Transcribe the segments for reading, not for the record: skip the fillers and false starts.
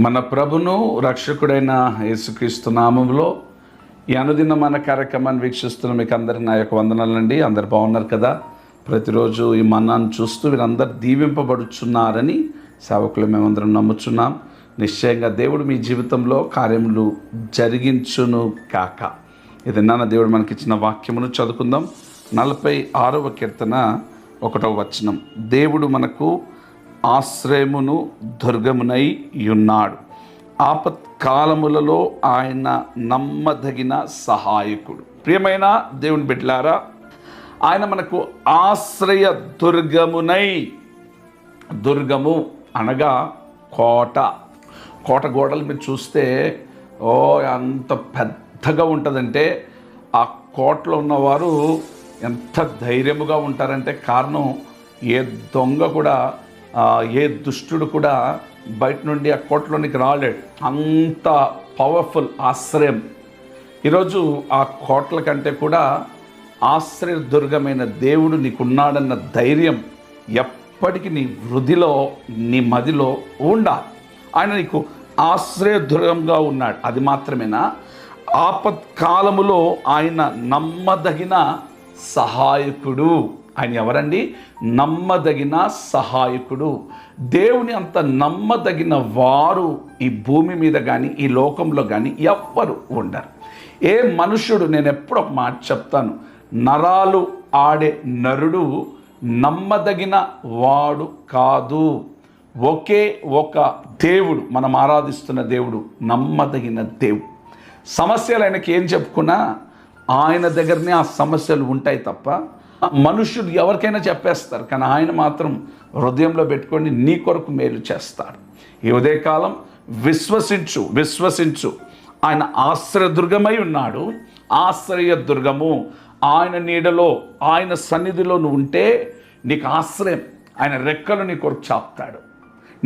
మన ప్రభును రక్షకుడైన యేసుక్రీస్తు నామంలో ఈ అనుదిన మన కార్యక్రమాన్ని వీక్షిస్తున్న మీకు అందరికి నా యొక్క వందనాలండి. అందరు బాగున్నారు కదా? ప్రతిరోజు ఈ మన్నాను చూస్తూ వీరందరూ దీవింపబడుచున్నారని సేవకులు మేమందరం నమ్ముచున్నాం. నిశ్చయంగా దేవుడు మీ జీవితంలో కార్యములు జరిగించును కాక. ఇది నాన్న దేవుడు మనకిచ్చిన వాక్యమును చదువుకుందాం. 46వ కీర్తన 1వ వచనం. దేవుడు మనకు ఆశ్రయమును దుర్గమునై ఉన్నాడు, ఆపత్కాలములలో ఆయన నమ్మదగిన సహాయకుడు. ప్రియమైన దేవుని బిడ్డలారా, ఆయన మనకు ఆశ్రయ దుర్గమునై. దుర్గము అనగా కోట. కోట గోడలు మీరు చూస్తే ఎంత పెద్దగా ఉంటుందంటే ఆ కోటలో ఉన్నవారు ఎంత ధైర్యముగా ఉంటారంటే కారణం ఏ దొంగ కూడా ఏ దుష్టుడు కూడా బయట నుండి ఆ కోటలోనికి రాలేడు. అంత పవర్ఫుల్ ఆశ్రయం. ఈరోజు ఆ కోటల కంటే కూడా ఆశ్రయ దుర్గమైన దేవుడు నీకున్నాడన్న ధైర్యం ఎప్పటికీ నీ హృదిలో నీ మదిలో ఉండాలి. ఆయన నీకు ఆశ్రయ దుర్గంగా ఉన్నాడు. అది మాత్రమేనా, ఆపత్కాలములో ఆయన నమ్మదగిన సహాయకుడు. ఆయన ఎవరండి? నమ్మదగిన సహాయకుడు. దేవుని అంత నమ్మదగిన వారు ఈ భూమి మీద కానీ ఈ లోకంలో కానీ ఎవ్వరు ఉండరు. ఏ మనుషుడు, నేను ఎప్పుడు ఒక మాట చెప్తాను, నరాలు ఆడే నరుడు నమ్మదగిన వాడు కాదు. ఒకే ఒక దేవుడు, మనం ఆరాధిస్తున్న దేవుడు నమ్మదగిన దేవుడు. సమస్యలు ఆయనకి ఏం చెప్పుకున్నా ఆయన దగ్గరనే ఆ సమస్యలు ఉంటాయి తప్ప మనుషులు ఎవరికైనా చెప్పేస్తారు, కానీ ఆయన మాత్రం హృదయంలో పెట్టుకొని నీ కొరకు మేలు చేస్తాడు. ఈ ఉదయకాలం విశ్వసించు. ఆయన ఆశ్రయదుర్గమై ఉన్నాడు. ఆశ్రయదుర్గము. ఆయన నీడలో, ఆయన సన్నిధిలో నువ్వు ఉంటే నీకు ఆశ్రయం. ఆయన రెక్కలు నీ కొరకు చాపుతాడు.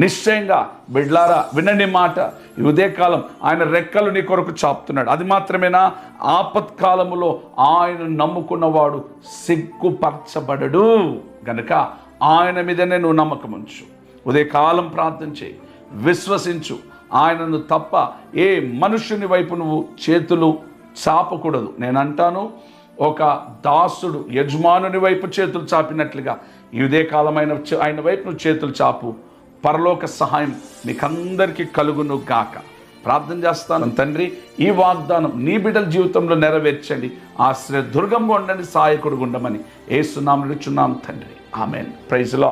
నిశ్చయంగా బిడ్లారా, వినండి మాట. ఈ ఉదయకాలం ఆయన రెక్కలు నీ కొరకు చాపుతున్నాడు. అది మాత్రమేనా, ఆపత్కాలములో ఆయన నమ్ముకున్నవాడు సిగ్గుపరచబడడు. గనుక ఆయన మీదనే నువ్వు నమ్మకం ఉంచు. ఉదయకాలం ప్రార్థన చేయి, విశ్వసించు. ఆయనను తప్ప ఏ మనుషుని వైపు నువ్వు చేతులు చాపకూడదు. నేను అంటాను, ఒక దాసుడు యజమానుని వైపు చేతులు చాపినట్లుగా ఈ ఉదయకాలం ఆయన వైపు నువ్వు చేతులు చాపు. పరలోక సహాయం మీకందరికీ కలుగును గాక. ప్రార్థన చేస్తాను. తండ్రి, ఈ వాగ్దానం నీ బిడ్డల జీవితంలో నెరవేర్చండి. ఆశ్రయ దుర్గంగా ఉండండి, సహాయకుడుగా ఉండమని యేసు నామములో అడుగుచున్నాం తండ్రి. ఆమేన్. Praise lord.